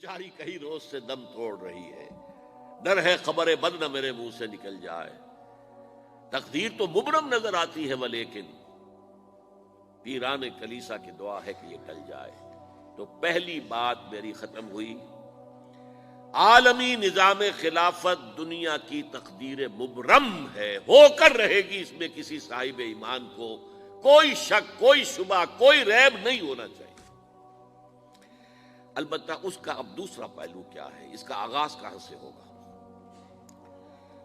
بیچاری کئی روز سے دم توڑ رہی ہے، ڈر ہے خبر بد نہ میرے منہ سے نکل جائے، تقدیر تو مبرم نظر آتی ہے ولیکن پیران کلیسا کی دعا ہے کہ یہ ٹل جائے۔ تو پہلی بات میری ختم ہوئی، عالمی نظام خلافت دنیا کی تقدیر مبرم ہے، ہو کر رہے گی، اس میں کسی صاحب ایمان کو کوئی شک، کوئی شبہ، کوئی ریب نہیں ہونا چاہیے۔ البتہ اس کا اب دوسرا پہلو کیا ہے، اس کا آغاز کہاں سے ہوگا؟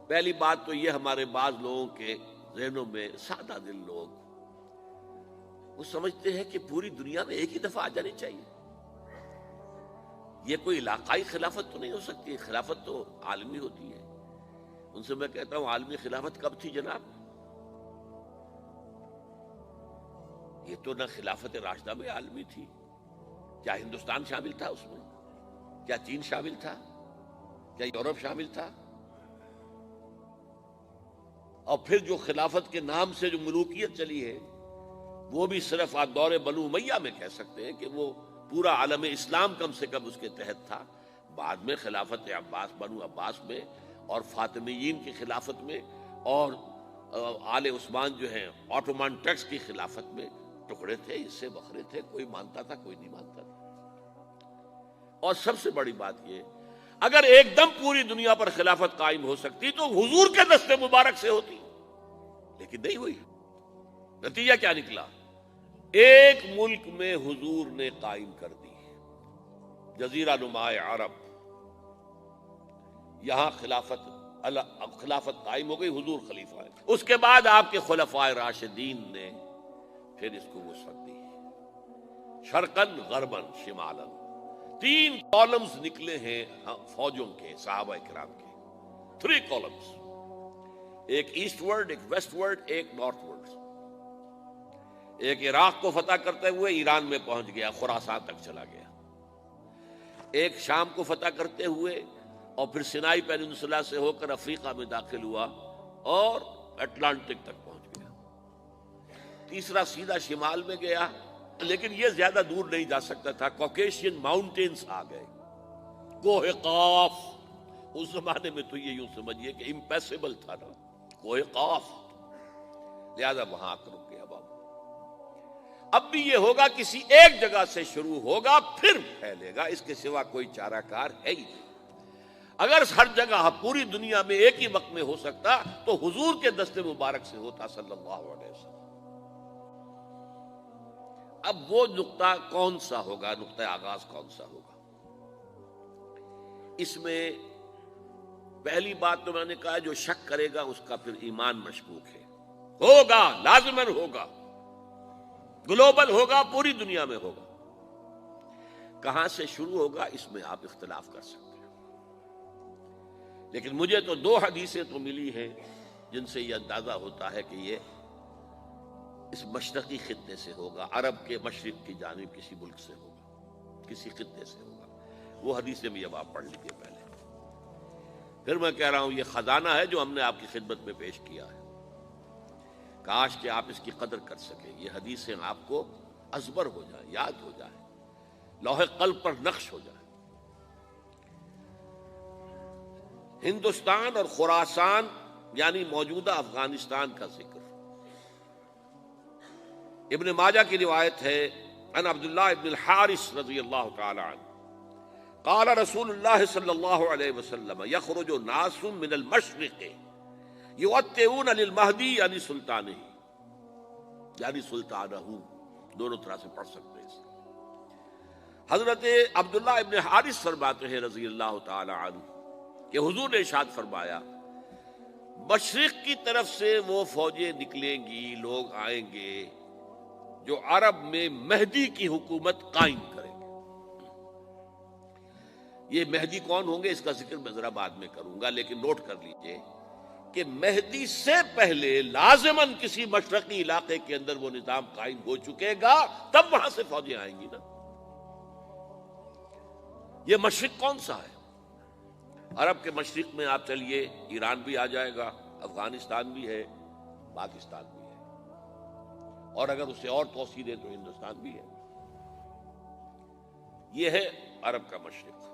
پہلی بات تو یہ، ہمارے بعض لوگوں کے ذہنوں میں، سادہ دل لوگ وہ سمجھتے ہیں کہ پوری دنیا میں ایک ہی دفعہ آ جانی چاہیے، یہ کوئی علاقائی خلافت تو نہیں ہو سکتی، خلافت تو عالمی ہوتی ہے۔ ان سے میں کہتا ہوں، عالمی خلافت کب تھی جناب؟ یہ تو نہ خلافت راشدہ میں عالمی تھی، کیا ہندوستان شامل تھا اس میں؟ کیا چین شامل تھا؟ کیا یورپ شامل تھا؟ اور پھر جو خلافت کے نام سے جو ملوکیت چلی ہے، وہ بھی صرف دور بنو امیہ میں کہہ سکتے ہیں کہ وہ پورا عالم اسلام کم سے کم اس کے تحت تھا۔ بعد میں خلافت عباس، بنو عباس میں، اور فاطمیین کی خلافت میں، اور آل عثمان جو ہیں آٹومان ٹرکس کی خلافت میں ٹکڑے تھے، اس سے بکھرے تھے، کوئی مانتا تھا، کوئی نہیں مانتا تھا۔ اور سب سے بڑی بات یہ، اگر ایک دم پوری دنیا پر خلافت قائم ہو سکتی تو حضور کے دست مبارک سے ہوتی، لیکن نہیں ہوئی۔ نتیجہ کیا نکلا؟ ایک ملک میں حضور نے قائم کر دی، جزیرہ نما عرب، یہاں خلافت قائم ہو گئی، حضور خلیفہ ہے۔ اس کے بعد آپ کے خلفائے راشدین نے پھر اس کو وسعت دی، شرقاً غرباً شمالاً، 3 کالمز نکلے ہیں فوجوں کے، صحابہ کرام کے، 3 کالمز، ایک ایسٹ ورڈ، ایک ویسٹ ورڈ، ایک نارتھ ورڈ۔ ایک عراق کو فتح کرتے ہوئے ایران میں پہنچ گیا، خراسان تک چلا گیا۔ ایک شام کو فتح کرتے ہوئے اور پھر سینائی پیننسولا سے ہو کر افریقہ میں داخل ہوا اور اٹلانٹک تک پہنچ گیا۔ تیسرا سیدھا شمال میں گیا، لیکن یہ زیادہ دور نہیں جا سکتا تھا، کوکیشین ماؤنٹینز آ گئے، کوہ قاف۔ اس زمانے میں تو یہ یوں سمجھیے کہ امپیسیبل تھا نا، کوہ قاف، لہذا وہاں آ کر رک گیا بابا۔ اب بھی یہ ہوگا، کسی ایک جگہ سے شروع ہوگا پھر پھیلے گا، اس کے سوا کوئی چارہ کار ہے ہی نہیں۔ اگر ہر جگہ پوری دنیا میں ایک ہی وقت میں ہو سکتا تو حضور کے دست مبارک سے ہوتا صلی اللہ علیہ وسلم۔ اب وہ نقطہ کون سا ہوگا، نقطہ آغاز کون سا ہوگا؟ اس میں پہلی بات تو میں نے کہا، جو شک کرے گا اس کا پھر ایمان مشکوک ہے، ہوگا، لازماً ہوگا، گلوبل ہوگا، پوری دنیا میں ہوگا۔ کہاں سے شروع ہوگا اس میں آپ اختلاف کر سکتے ہیں، لیکن مجھے تو 2 حدیثیں تو ملی ہیں جن سے یہ اندازہ ہوتا ہے کہ یہ اس مشرقی خطے سے ہوگا، عرب کے مشرق کی جانب کسی ملک سے ہوگا، کسی خطے سے ہوگا۔ وہ حدیثیں بھی اب آپ پڑھ لیجیے پہلے، پھر میں کہہ رہا ہوں یہ خزانہ ہے جو ہم نے آپ کی خدمت میں پیش کیا ہے، کاش کہ آپ اس کی قدر کر سکیں، یہ حدیثیں آپ کو ازبر ہو جائیں، یاد ہو جائیں، لوح قلب پر نقش ہو جائیں۔ ہندوستان اور خراسان یعنی موجودہ افغانستان کا ذکر، ابن ماجہ کی روایت ہے، عن عبداللہ ابن الحارث رضی اللہ تعالی عنہ قال رسول اللہ صلی اللہ علیہ وسلم یخرج ناس من المشرق یؤتئون للمہدی یعنی سلطانہ، یعنی سلطانہ، دونوں طرح سے پڑھ سکتے ہیں۔ حضرت عبداللہ ابن حارث فرماتے ہیں رضی اللہ تعالی عنہ کہ حضور نے ارشاد فرمایا، مشرق کی طرف سے وہ فوجیں نکلیں گی، لوگ آئیں گے جو عرب میں مہدی کی حکومت قائم کریں گے۔ یہ مہدی کون ہوں گے اس کا ذکر میں ذرا بعد میں کروں گا، لیکن نوٹ کر لیجئے کہ مہدی سے پہلے لازماً کسی مشرقی علاقے کے اندر وہ نظام قائم ہو چکے گا، تب وہاں سے فوجیں آئیں گی نا۔ یہ مشرق کون سا ہے؟ عرب کے مشرق میں آپ چلیے، ایران بھی آ جائے گا، افغانستان بھی ہے، پاکستان بھی ہے، اور اگر اسے اور توسیع دیں تو ہندوستان بھی ہے۔ یہ ہے عرب کا مشرق۔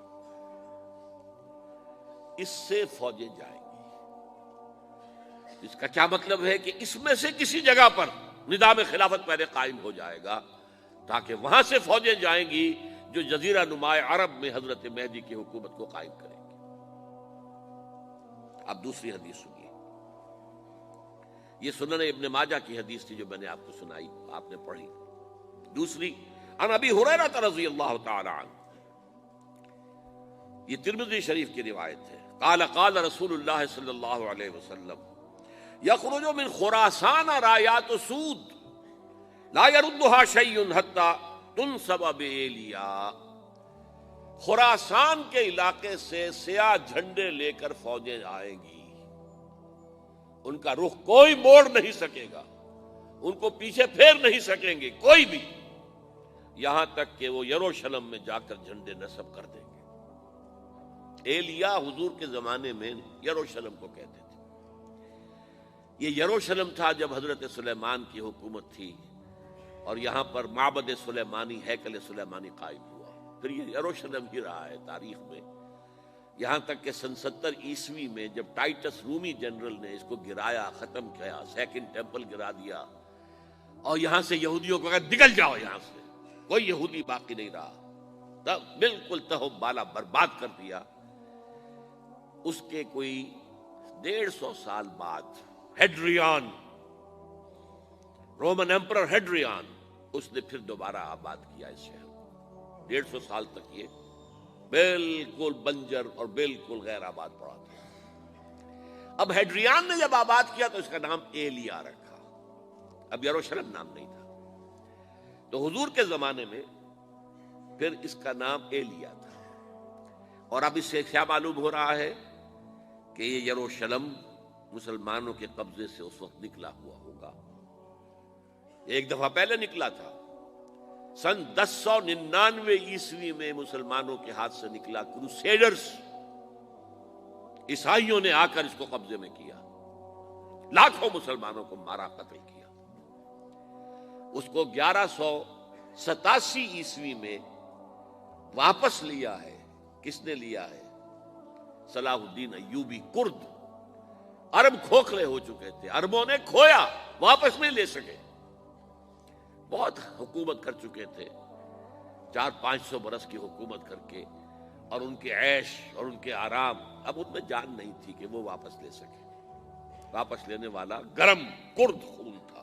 اس سے فوجیں جائیں گی۔ اس کا کیا مطلب ہے کہ اس میں سے کسی جگہ پر نظام خلافت پہلے قائم ہو جائے گا تاکہ وہاں سے فوجیں جائیں گی جو جزیرہ نما عرب میں حضرت مہدی کی حکومت کو قائم کریں گی۔ اب دوسری حدیث سنیے، یہ سنن ابن ماجہ کی حدیث تھی جو میں نے آپ کو سنائی، آپ نے پڑھی۔ دوسری عن ابی ہریرہ رضی اللہ تعالی عنہ، یہ ترمذی شریف کی روایت ہے، قال قال رسول اللہ صلی اللہ علیہ وسلم یخرج من خراسان رایات سود لا يردها شیء حتی تنصب بإیلیا، خراسان کے علاقے سے سیاہ جھنڈے لے کر فوجیں آئیں گی، ان کا رخ کوئی موڑ نہیں سکے گا، ان کو پیچھے پھیر نہیں سکیں گے کوئی بھی، یہاں تک کہ وہ یروشلم میں جا کر جھنڈے نصب کر دیں گے۔ ایلیا حضور کے زمانے میں یروشلم کو کہتے تھے۔ یہ یروشلم تھا جب حضرت سلیمان کی حکومت تھی اور یہاں پر معبد سلیمانی، ہیکل سلیمانی قائم ہوا، پھر یہ یروشلم ہی رہا ہے تاریخ میں، یہاں تک کہ سن 70 عیسوی میں جب ٹائٹس رومی جنرل نے اس کو گرایا، ختم کیا، سیکنڈ ٹیمپل گرا دیا اور یہاں سے یہودیوں کو کہا نکل جاؤ، یہاں سے کوئی یہودی باقی نہیں رہا، تب بالکل تہم بالا برباد کر دیا۔ اس کے کوئی 150 سال بعد ہیڈریان، رومن ایمپرر ہیڈریان، اس نے پھر دوبارہ آباد کیا اس شہر کو۔ 150 سال تک یہ بالکل بنجر اور بالکل غیر آباد پڑا تھا۔ اب ہیڈریان نے جب آباد کیا تو اس کا نام ایلیا رکھا، اب یروشلم نام نہیں تھا، تو حضور کے زمانے میں پھر اس کا نام ایلیا تھا۔ اور اب اس سے کیا معلوم ہو رہا ہے کہ یہ یروشلم مسلمانوں کے قبضے سے اس وقت نکلا ہوا ہوگا، ایک دفعہ پہلے نکلا تھا، سن 1099 عیسوی میں مسلمانوں کے ہاتھ سے نکلا، کروسیڈرز عیسائیوں نے آ کر اس کو قبضے میں کیا، لاکھوں مسلمانوں کو مارا، قتل کیا۔ اس کو 1187 عیسوی میں واپس لیا ہے، کس نے لیا ہے؟ صلاح الدین ایوبی، کرد، عرب کھوکھلے ہو چکے تھے، عربوں نے کھویا، واپس نہیں لے سکے، بہت حکومت کر چکے تھے، 400-500 برس کی حکومت کر کے، اور ان کے عیش اور ان کے آرام، اب ان میں جان نہیں تھی کہ وہ واپس لے سکے۔ واپس لینے والا گرم کرد خون تھا،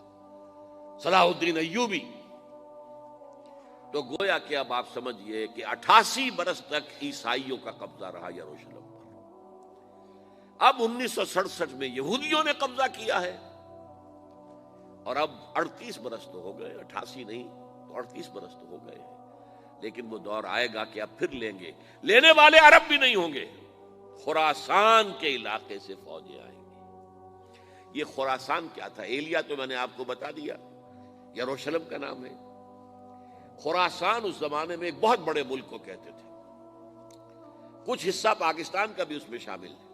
صلاح الدین ایوبی۔ تو گویا کہ اب آپ سمجھئے کہ 88 برس تک عیسائیوں کا قبضہ رہا یروشلم پر۔ اب 1967 میں یہودیوں نے قبضہ کیا ہے، اور اب 38 برس تو ہو گئے، 88 نہیں تو 38 برس تو ہو گئے ہیں، لیکن وہ دور آئے گا کہ اب پھر لیں گے، لینے والے عرب بھی نہیں ہوں گے، خراسان کے علاقے سے فوجیں آئیں گی۔ یہ خراسان کیا تھا؟ ایلیا تو میں نے آپ کو بتا دیا، یروشلم کا نام ہے۔ خراسان اس زمانے میں ایک بہت بڑے ملک کو کہتے تھے، کچھ حصہ پاکستان کا بھی اس میں شامل ہے،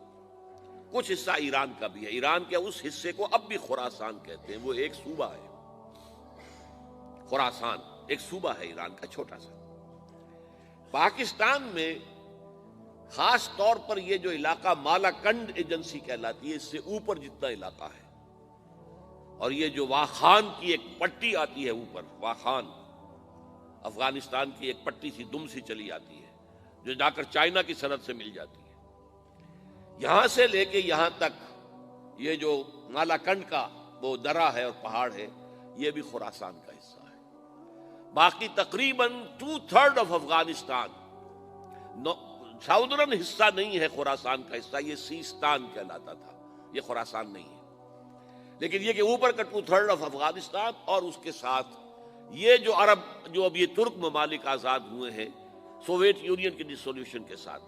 کچھ حصہ ایران کا بھی ہے، ایران کے اس حصے کو اب بھی خراسان کہتے ہیں، وہ ایک صوبہ ہے، خراسان ایک صوبہ ہے ایران کا چھوٹا سا۔ پاکستان میں خاص طور پر یہ جو علاقہ مالا کنڈ ایجنسی کہلاتی ہے، اس سے اوپر جتنا علاقہ ہے، اور یہ جو واخان کی ایک پٹی آتی ہے اوپر، واخان افغانستان کی ایک پٹی سی دم سی چلی آتی ہے جو جا کر چائنا کی سرحد سے مل جاتی ہے، یہاں سے لے کے یہاں تک یہ جو مالا کنڈ کا وہ درہ ہے اور پہاڑ ہے، یہ بھی خراسان کا حصہ ہے۔ باقی تقریباً 2/3 آف افغانستان، ساؤدرن حصہ نہیں ہے خراسان کا حصہ، یہ سیستان کہلاتا تھا، یہ خراسان نہیں ہے، لیکن یہ کہ اوپر کا 2/3 آف افغانستان، اور اس کے ساتھ یہ جو عرب، جو اب یہ ترک ممالک آزاد ہوئے ہیں سوویت یونین کی ڈسولوشن کے ساتھ،